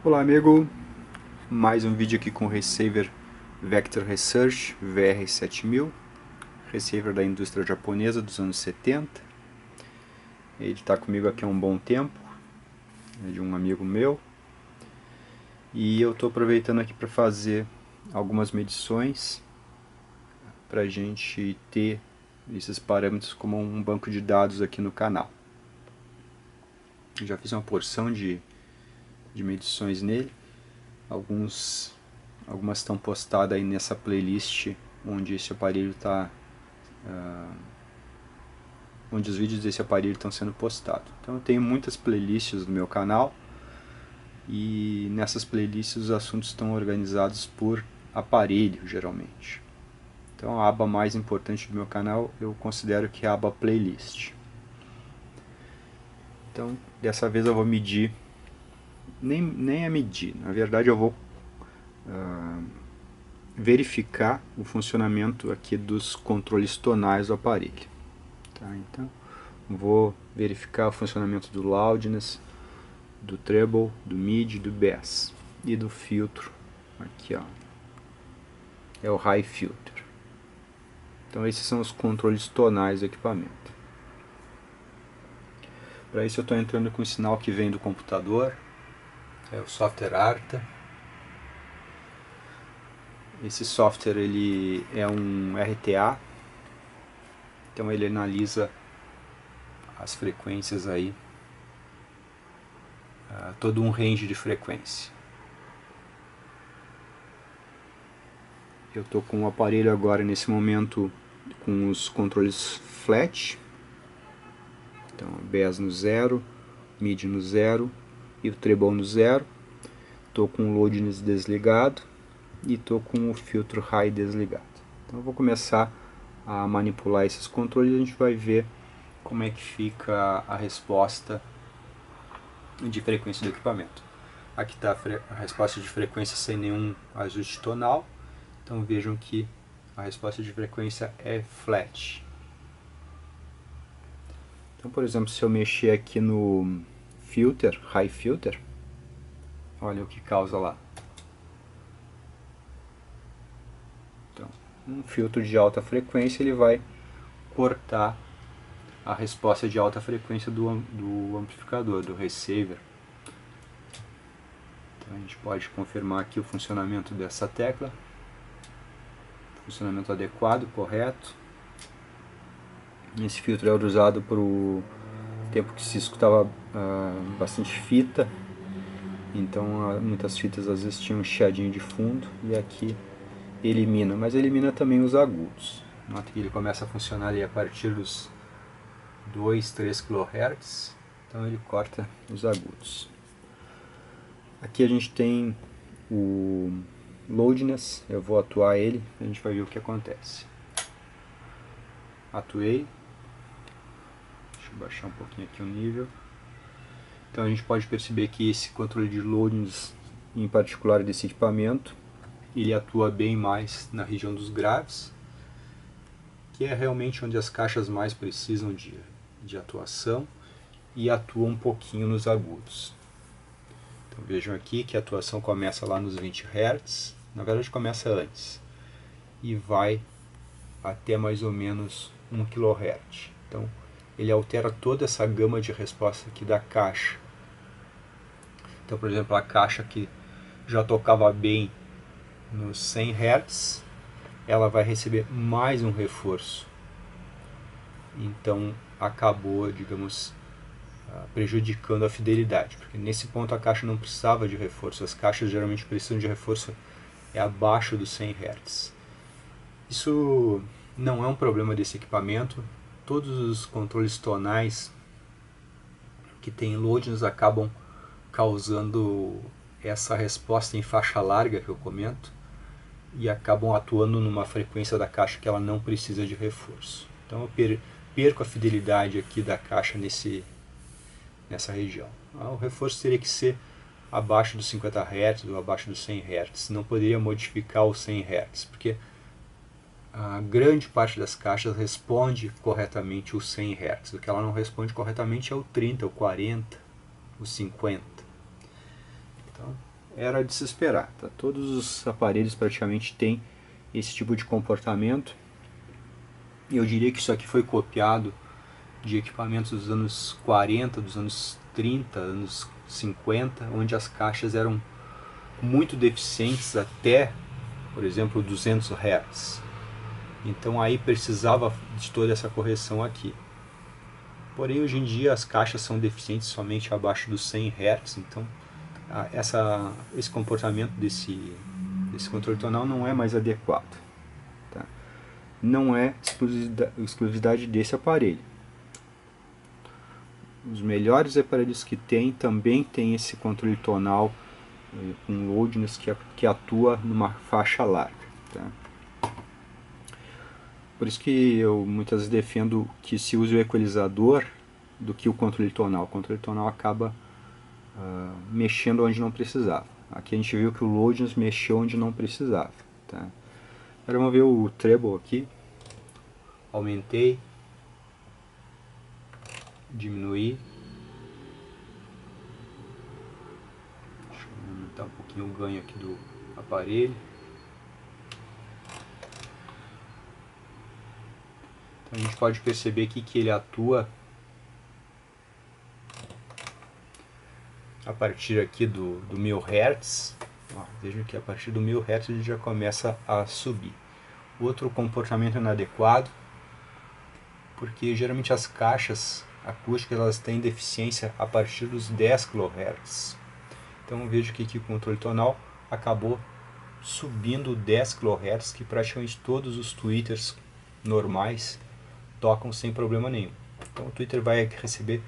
Olá amigo, mais um vídeo aqui com o receiver Vector Research VR7000, receiver da indústria japonesa dos anos 70. Ele está comigo aqui há um bom tempo, é de um amigo meu, e eu estou aproveitando aqui para fazer algumas medições para a gente ter esses parâmetros como um banco de dados aqui no canal. Eu já fiz uma porção de medições nele. Algumas estão postadas aí nessa playlist onde esse aparelho está, onde os vídeos desse aparelho estão sendo postados. Então eu tenho muitas playlists no meu canal e nessas playlists os assuntos estão organizados por aparelho geralmente. Então a aba mais importante do meu canal eu considero que é a aba playlist. Então dessa vez eu vou medir, nem é medir, na verdade eu vou verificar o funcionamento aqui dos controles tonais do aparelho. Tá, então vou verificar o funcionamento do loudness, do treble, do mid, do bass e do filtro. Aqui ó, é o high filter. Então esses são os controles tonais do equipamento. Para isso eu estou entrando com o sinal que vem do computador, é o software Arta. Esse software ele é um RTA, então ele analisa as frequências aí, todo um range de frequência. Eu estou com o aparelho agora nesse momento com os controles flat, então bass no 0, mid no 0 e o treble no 0. Estou com o loudness desligado e estou com o filtro high desligado. Então eu vou começar a manipular esses controles e a gente vai ver como é que fica a resposta de frequência do equipamento. Aqui está a resposta de frequência sem nenhum ajuste tonal. Então vejam que a resposta de frequência é flat. Então, por exemplo, se eu mexer aqui no filter, high filter, olha o que causa lá. Então, um filtro de alta frequência ele vai cortar a resposta de alta frequência do amplificador, do receiver. Então a gente pode confirmar aqui o funcionamento dessa tecla. Funcionamento adequado, correto. Esse filtro era usado para o tempo que se escutava bastante fita, então muitas fitas às vezes tinham um chiadinho de fundo, e aqui elimina, mas elimina também os agudos. Nota que ele começa a funcionar ali a partir dos 2, 3 kHz, então ele corta os agudos. Aqui a gente tem o loudness, eu vou atuar ele, a gente vai ver o que acontece. Atuei, deixa eu baixar um pouquinho aqui o nível. Então a gente pode perceber que esse controle de loudness, em particular desse equipamento, ele atua bem mais na região dos graves, que é realmente onde as caixas mais precisam de atuação, e atua um pouquinho nos agudos. Então vejam aqui que a atuação começa lá nos 20 Hz, na verdade começa antes, e vai até mais ou menos 1 kHz. Então ele altera toda essa gama de resposta aqui da caixa. Então, por exemplo, a caixa que já tocava bem nos 100 Hz, ela vai receber mais um reforço. Então acabou, digamos, prejudicando a fidelidade, porque nesse ponto a caixa não precisava de reforço. As caixas geralmente precisam de reforço abaixo dos 100 Hz. Isso não é um problema desse equipamento. Todos os controles tonais que têm loadings acabam causando essa resposta em faixa larga que eu comento, e acabam atuando numa frequência da caixa que ela não precisa de reforço. Então eu perco a fidelidade aqui da caixa nessa região. O reforço teria que ser abaixo dos 50 Hz ou abaixo dos 100 Hz. Não poderia modificar os 100 Hz, porque a grande parte das caixas responde corretamente os 100 Hz. O que ela não responde corretamente é o 30, o 40, o 50. Então era de se esperar. Tá? Todos os aparelhos praticamente têm esse tipo de comportamento. E eu diria que isso aqui foi copiado de equipamentos dos anos 40, dos anos 30, anos 50, onde as caixas eram muito deficientes até, por exemplo, 200 Hz. Então aí precisava de toda essa correção aqui. Porém, hoje em dia as caixas são deficientes somente abaixo dos 100 Hz, então esse comportamento desse controle tonal não é mais adequado. Tá? Não é exclusividade desse aparelho. Os melhores aparelhos que tem também tem esse controle tonal com loudness que atua numa faixa larga. Tá? Por isso que eu muitas vezes defendo que se use o equalizador do que o controle tonal. O controle tonal acaba mexendo onde não precisava. Aqui a gente viu que o loudness mexeu onde não precisava. Tá? Agora vamos ver o treble aqui. Aumentei, diminuí. Deixa eu aumentar um pouquinho o ganho aqui do aparelho. Então a gente pode perceber aqui que ele atua a partir aqui do 1000 Hz. Vejam que a partir do 1000 Hz ele já começa a subir. Outro comportamento inadequado, porque geralmente as caixas acústicas elas têm deficiência a partir dos 10 kHz. Então vejo que aqui o controle tonal acabou subindo 10 kHz, que praticamente todos os tweeters normais tocam sem problema nenhum. Então o tweeter vai receber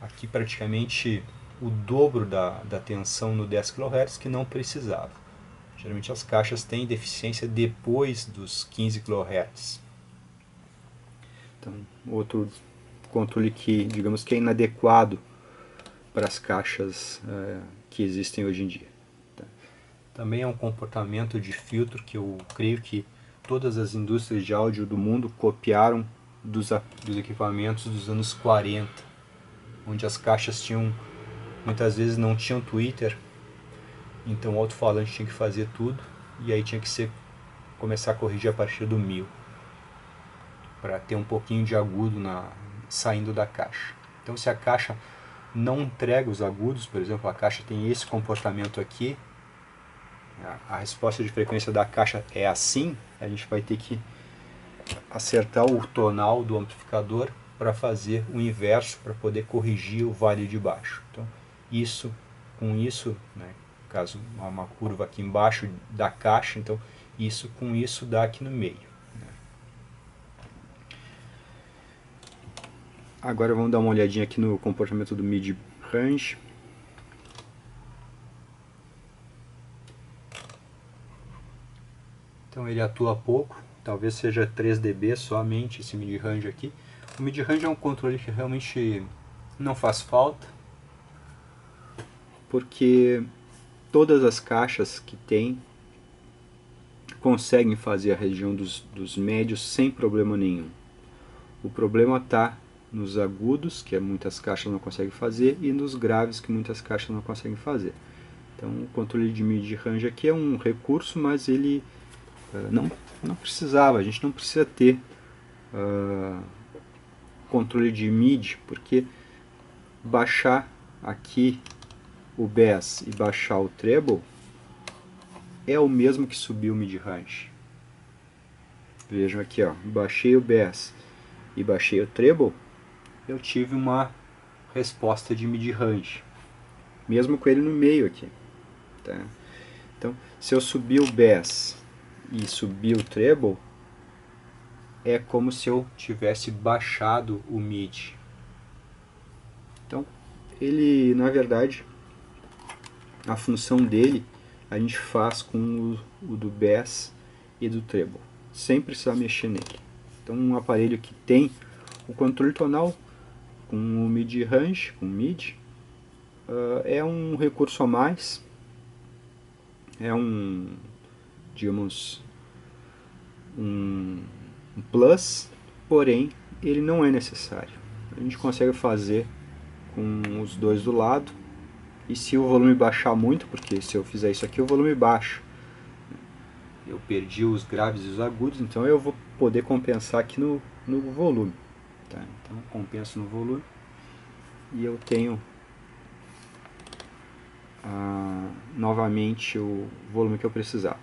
aqui praticamente o dobro da tensão no 10 kHz que não precisava. Geralmente as caixas têm deficiência depois dos 15 kHz. Então, outro controle que, digamos que é inadequado para as caixas que existem hoje em dia. Tá? Também é um comportamento de filtro que eu creio que todas as indústrias de áudio do mundo copiaram dos equipamentos dos anos 40, onde as caixas tinham, muitas vezes não tinham tweeter, então o alto-falante tinha que fazer tudo, e aí tinha que começar a corrigir a partir do 1000, para ter um pouquinho de agudo saindo da caixa. Então se a caixa não entrega os agudos, por exemplo, a caixa tem esse comportamento aqui, a resposta de frequência da caixa é assim, a gente vai ter que acertar o tonal do amplificador para fazer o inverso, para poder corrigir o vale de baixo. Então, com isso, né, caso uma curva aqui embaixo da caixa, então com isso dá aqui no meio. Né. Agora vamos dar uma olhadinha aqui no comportamento do mid-range. Então ele atua pouco, talvez seja 3 dB somente esse mid-range aqui. O mid-range é um controle que realmente não faz falta, porque todas as caixas que tem conseguem fazer a região dos médios sem problema nenhum. O problema está nos agudos, que muitas caixas não conseguem fazer, e nos graves, que muitas caixas não conseguem fazer. Então o controle de mid-range aqui é um recurso, mas ele não precisava, a gente não precisa ter controle de mid, porque baixar aqui o bass e baixar o treble é o mesmo que subir o mid-range. Vejam aqui, ó, baixei o bass e baixei o treble, eu tive uma resposta de mid-range, mesmo com ele no meio aqui. Tá? Então, se eu subir o bass e subir o treble, é como se eu tivesse baixado o mid. Então, ele, na verdade, a função dele a gente faz com o do bass e do treble, sem precisar mexer nele. Então, um aparelho que tem o controle tonal com o mid-range, com mid, é um recurso a mais, é digamos, um plus, porém ele não é necessário. A gente consegue fazer com os dois do lado, E se o volume baixar muito, porque se eu fizer isso aqui o volume baixa, eu perdi os graves e os agudos, então eu vou poder compensar aqui no volume. Tá? Então eu compenso no volume e eu tenho novamente o volume que eu precisava.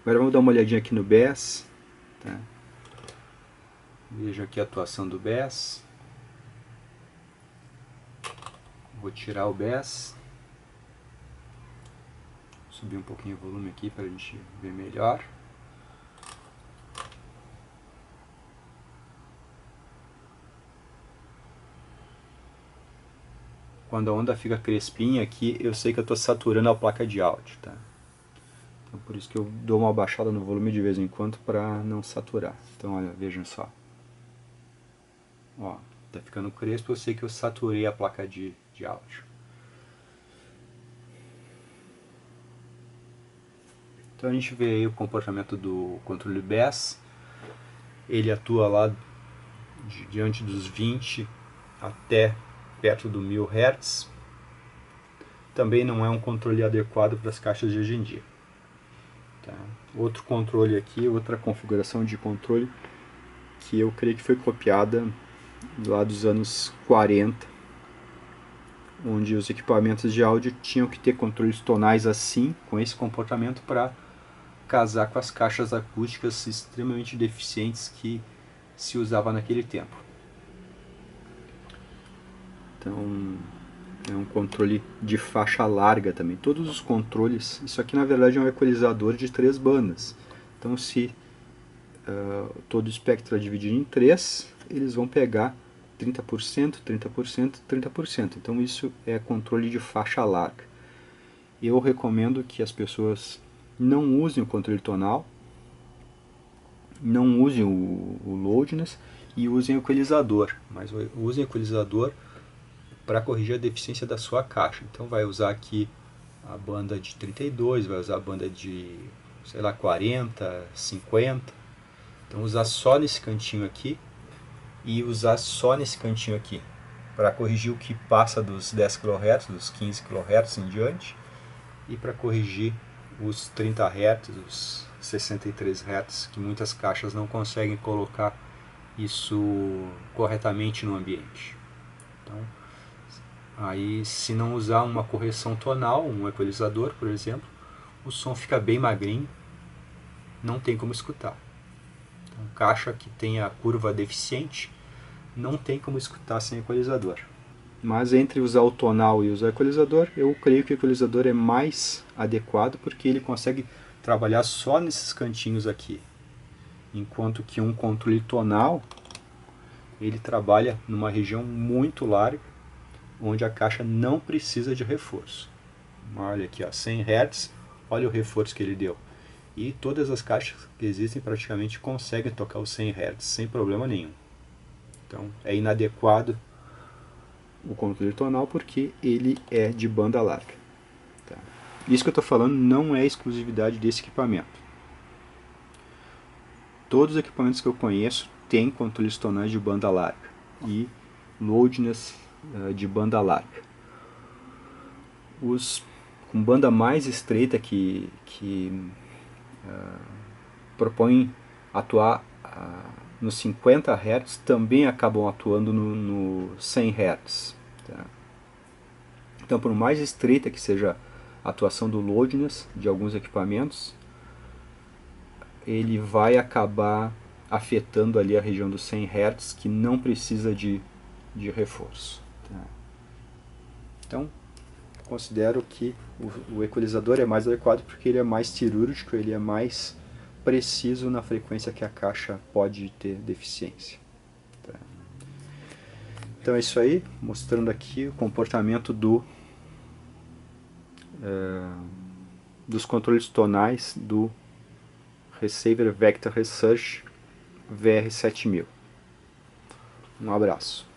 Agora vamos dar uma olhadinha aqui no BES. Tá? Veja aqui a atuação do BES. Vou tirar o BES. Subir um pouquinho o volume aqui para a gente ver melhor. Quando a onda fica crespinha aqui, eu sei que eu estou saturando a placa de áudio. Tá? Então por isso que eu dou uma baixada no volume de vez em quando para não saturar. Então olha, vejam só. Ó, tá ficando crespo, eu sei que eu saturei a placa de áudio. Então a gente vê aí o comportamento do controle BES. Ele atua lá diante dos 20 até perto do 1000 Hz. Também não é um controle adequado para as caixas de hoje em dia. Tá? Outro controle aqui, outra configuração de controle que eu creio que foi copiada lá dos anos 40, onde os equipamentos de áudio tinham que ter controles tonais assim, com esse comportamento, para casar com as caixas acústicas extremamente deficientes que se usava naquele tempo. Então é um controle de faixa larga também. Todos os controles, isso aqui na verdade é um equalizador de 3 bandas. Então se todo o espectro é dividido em 3, eles vão pegar 30%, 30%, 30%. Então isso é controle de faixa larga. Eu recomendo que as pessoas não usem o controle tonal, não usem o loudness e usem o equalizador. Mas usem o equalizador para corrigir a deficiência da sua caixa. Então vai usar aqui a banda de 32, vai usar a banda de, sei lá, 40, 50. Então usar só nesse cantinho aqui e usar só nesse cantinho aqui para corrigir o que passa dos 10 kHz, dos 15 kHz em diante, e para corrigir os 30 Hz, os 63 Hz, que muitas caixas não conseguem colocar isso corretamente no ambiente. Então, aí se não usar uma correção tonal, um equalizador, por exemplo, o som fica bem magrinho, não tem como escutar. Então, caixa que tenha curva deficiente, não tem como escutar sem equalizador. Mas entre usar o tonal e usar o equalizador, eu creio que o equalizador é mais adequado porque ele consegue trabalhar só nesses cantinhos aqui. Enquanto que um controle tonal, ele trabalha numa região muito larga, onde a caixa não precisa de reforço. Olha aqui, ó, 100 Hz, olha o reforço que ele deu. E todas as caixas que existem praticamente conseguem tocar os 100 Hz sem problema nenhum. Então é inadequado o controle tonal porque ele é de banda larga. Tá? Isso que eu estou falando não é exclusividade desse equipamento. Todos os equipamentos que eu conheço têm controles tonais de banda larga e loudness de banda larga. Os com banda mais estreita que propõem atuar nos 50 Hz também acabam atuando no 100 Hz. Tá? Então, por mais estreita que seja a atuação do loudness de alguns equipamentos, ele vai acabar afetando ali a região dos 100 Hz, que não precisa de reforço. Tá? Então, considero que o equalizador é mais adequado porque ele é mais cirúrgico, ele é mais preciso na frequência que a caixa pode ter deficiência. Tá? Então é isso aí, mostrando aqui o comportamento dos controles tonais do Receiver Vector Research VR7000. Um abraço.